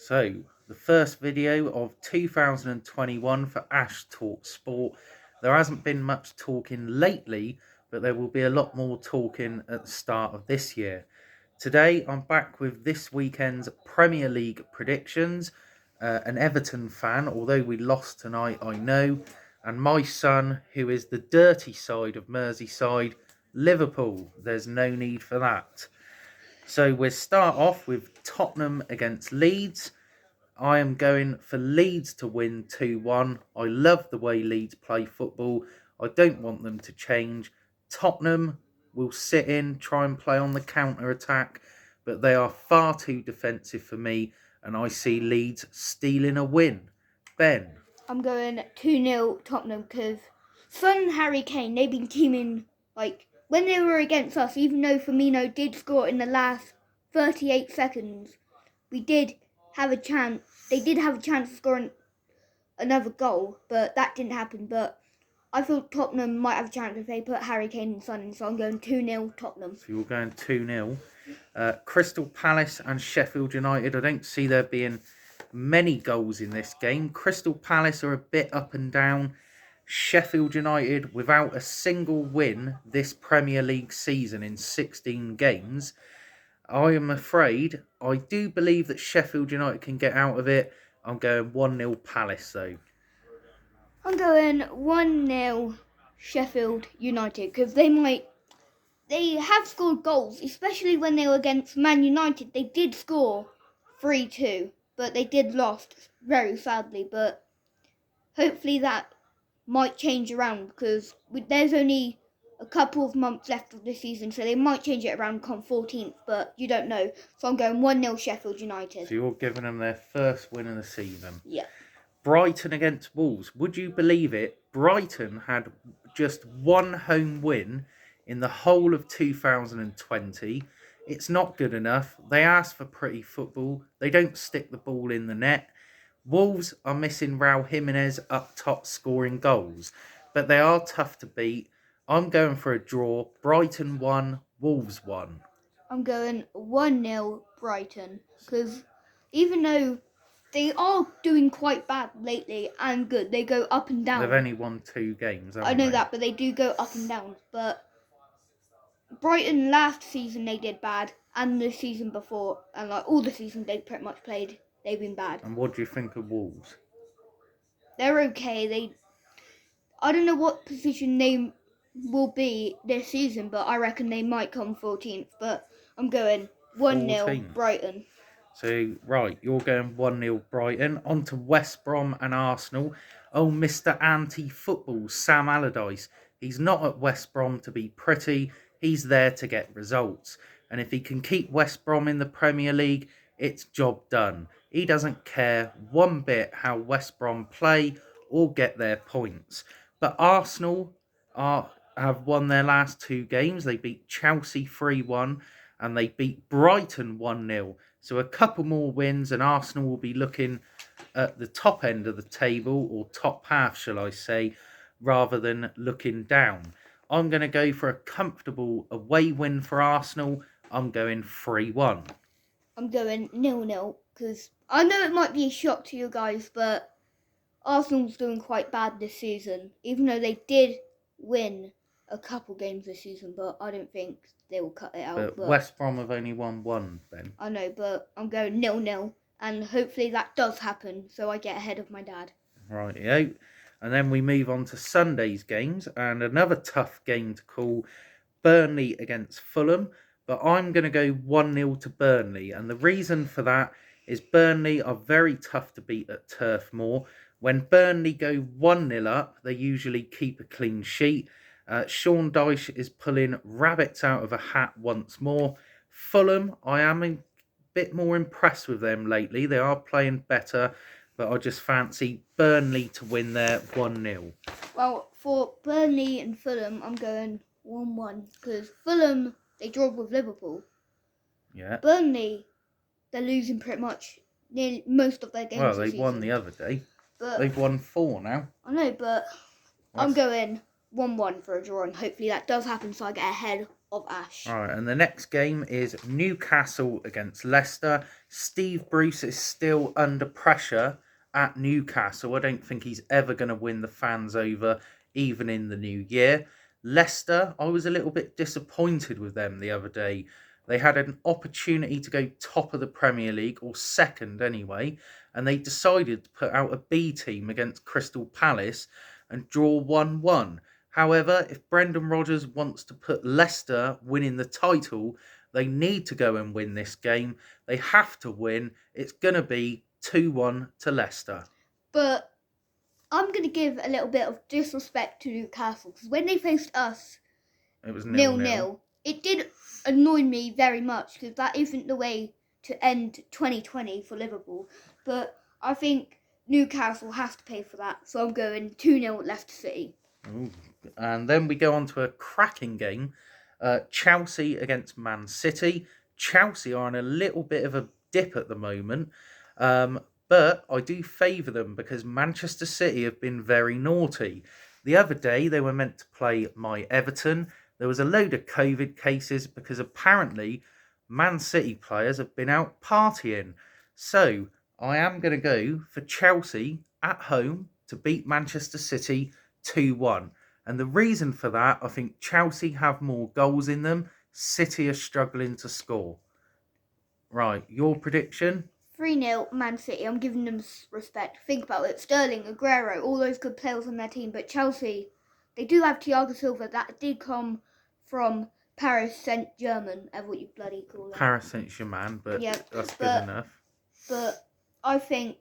So, the first video of 2021 for Ash Talk Sport. There hasn't been much talking lately, but there will be a lot more talking at the start of this year. Today, I'm back with this weekend's Premier League predictions. An Everton fan, although we lost tonight, I know, and my son, who is the dirty side of Merseyside, Liverpool. There's no need for that. So we'll start off with Tottenham against Leeds. I am going for Leeds to win 2-1. I love the way Leeds play football. I don't want them to change. Tottenham will sit in, try and play on the counter attack, but they are far too defensive for me, and I see Leeds stealing a win. Ben. I'm going 2-0 Tottenham because Son and Harry Kane, they've been teaming, when they were against us, even though Firmino did score in the last 38 seconds, we did have a chance. They did have a chance of scoring another goal, but that didn't happen. But I thought Tottenham might have a chance if they put Harry Kane and Son in, so I'm going 2-0 Tottenham. So you're going 2-0. Crystal Palace and Sheffield United. I don't see there being many goals in this game. Crystal Palace are a bit up and down. Sheffield United, without a single win this Premier League season in 16 games, I am afraid, I do believe that Sheffield United can get out of it. I'm going 1-0 Palace though. I'm going 1-0 Sheffield United because they have scored goals, especially when they were against Man United. They did score 3-2, but they did lost very sadly. But hopefully that might change around because there's only a couple of months left of the season, so they might change it around come 14th, but you don't know. So I'm going 1-0 Sheffield United. So you're giving them their first win of the season. Yeah. Brighton against Wolves. Would you believe it? Brighton had just one home win in the whole of 2020. It's not good enough. They ask for pretty football. They don't stick the ball in the net. Wolves are missing Raul Jimenez up top scoring goals, but they are tough to beat. I'm going for a draw. Brighton 1, Wolves 1. I'm going 1-0 Brighton because even though they are doing quite bad lately and good, they go up and down. They've only won 2 games, haven't I know they? that, but they do go up and down. But Brighton last season they did bad, and the season before, and all the seasons they pretty much played, they've been bad. And what do you think of Wolves? They're okay. I don't know what position they will be this season, but I reckon they might come 14th. But I'm going 1-0 14th. Brighton. So, right, you're going 1-0 Brighton. On to West Brom and Arsenal. Oh, Mr. Anti-Football, Sam Allardyce. He's not at West Brom to be pretty. He's there to get results. And if he can keep West Brom in the Premier League, it's job done. He doesn't care one bit how West Brom play or get their points. But Arsenal have won their last 2 games. They beat Chelsea 3-1 and they beat Brighton 1-0. So a couple more wins and Arsenal will be looking at the top end of the table, or top half, shall I say, rather than looking down. I'm going to go for a comfortable away win for Arsenal. I'm going 3-1. I'm going 0-0 because I know it might be a shock to you guys, but Arsenal's doing quite bad this season, even though they did win a couple games this season, but I don't think they will cut it out. But West Brom have only won 1, Ben. I know, but I'm going 0-0, and hopefully that does happen, so I get ahead of my dad. Rightio. And then we move on to Sunday's games, and another tough game to call, Burnley against Fulham. But I'm going to go 1-0 to Burnley, and the reason for that is Burnley are very tough to beat at Turf Moor. When Burnley go 1-0 up, they usually keep a clean sheet. Sean Dyche is pulling rabbits out of a hat once more. Fulham, I am a bit more impressed with them lately. They are playing better, but I just fancy Burnley to win there 1-0. Well, for Burnley and Fulham, I'm going 1-1 because Fulham, they draw with Liverpool. Yeah. Burnley, they're losing pretty much nearly most of their games. Well, they won the other day. But they've won 4 now. I know, but I'm going 1-1 for a draw, and hopefully that does happen so I get ahead of Ash. All right, and the next game is Newcastle against Leicester. Steve Bruce is still under pressure at Newcastle. I don't think he's ever going to win the fans over, even in the new year. Leicester, I was a little bit disappointed with them the other day. They had an opportunity to go top of the Premier League, or second anyway, and they decided to put out a B team against Crystal Palace and draw 1-1. However, if Brendan Rodgers wants to put Leicester winning the title, they need to go and win this game. They have to win. It's going to be 2-1 to Leicester. But I'm going to give a little bit of disrespect to Newcastle, because when they faced us, It was 0-0. It did annoy me very much, because that isn't the way to end 2020 for Liverpool. But I think Newcastle has to pay for that, so I'm going 2-0 Leicester City. Ooh. And then we go on to a cracking game. Chelsea against Man City. Chelsea are on a little bit of a dip at the moment. But I do favour them because Manchester City have been very naughty. The other day they were meant to play my Everton. There was a load of COVID cases because apparently Man City players have been out partying. So I am going to go for Chelsea at home to beat Manchester City 2-1. And the reason for that, I think Chelsea have more goals in them. City are struggling to score. Right, your prediction? 3-0 Man City. I'm giving them respect. Think about it. Sterling, Aguero, all those good players on their team. But Chelsea, they do have Thiago Silva. That did come from Paris Saint-Germain, ever you bloody call it. Paris Saint-Germain, but Yeah, that's good enough. But I think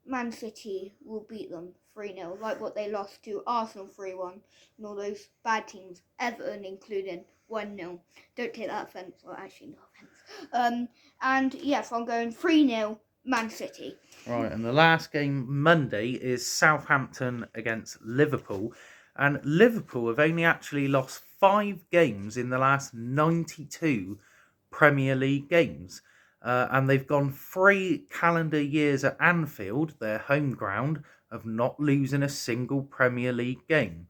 Man City will beat them 3-0, like what they lost to Arsenal 3-1 and all those bad teams, Everton including 1-0. Don't take that offence, or actually no offence. And yes, I'm going 3-0 Man City. Right, and the last game Monday is Southampton against Liverpool. And Liverpool have only actually lost 5 games in the last 92 Premier League games. And they've gone 3 calendar years at Anfield, their home ground, of not losing a single Premier League game.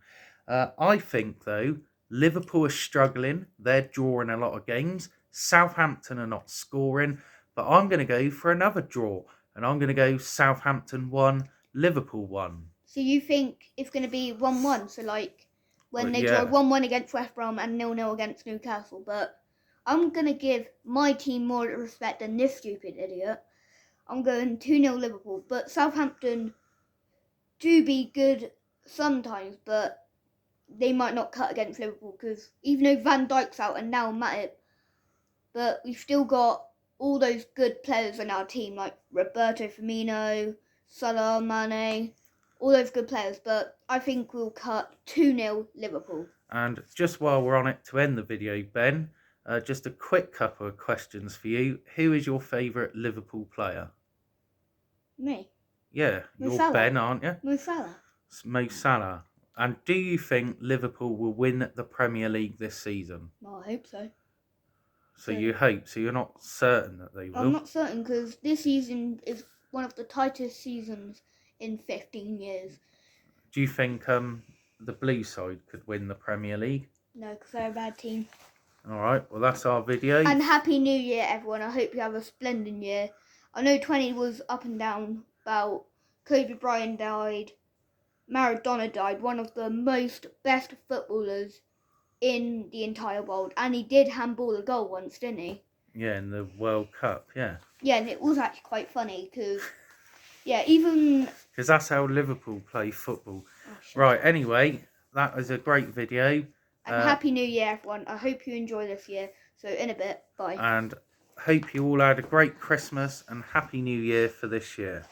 I think, though, Liverpool are struggling. They're drawing a lot of games. Southampton are not scoring. But I'm going to go for another draw. And I'm going to go Southampton 1, Liverpool 1. So you think it's going to be 1-1? So like when they yeah. draw 1-1 against West Brom and 0-0 against Newcastle. But I'm going to give my team more respect than this stupid idiot. I'm going 2-0 Liverpool. But Southampton do be good sometimes, but they might not cut against Liverpool, because even though Van Dijk's out and now Matip, but we've still got all those good players in our team, like Roberto Firmino, Salah, Mane, all those good players. But I think we'll cut 2-0 Liverpool. And just while we're on it, to end the video, Ben, just a quick couple of questions for you. Who is your favourite Liverpool player? Me. Yeah, Mo you're Salah. Ben, aren't you? Mo Salah. It's Mo Salah. And do you think Liverpool will win the Premier League this season? Well, I hope so. So you hope, so you're not certain that they will? I'm not certain, because this season is one of the tightest seasons in 15 years. Do you think the blue side could win the Premier League? No, because they're a bad team. Alright, well that's our video. And Happy New Year, everyone. I hope you have a splendid year. I know 20 was up and down. About Kobe Bryant died, Maradona died, one of the best footballers in the entire world. And he did handball a goal once, didn't he? Yeah, in the World Cup, yeah. Yeah, and it was actually quite funny, because, yeah, even... Because that's how Liverpool play football. Oh, Right, anyway, that was a great video. And Happy New Year, everyone. I hope you enjoy this year. So, in a bit, bye. And hope you all had a great Christmas and Happy New Year for this year.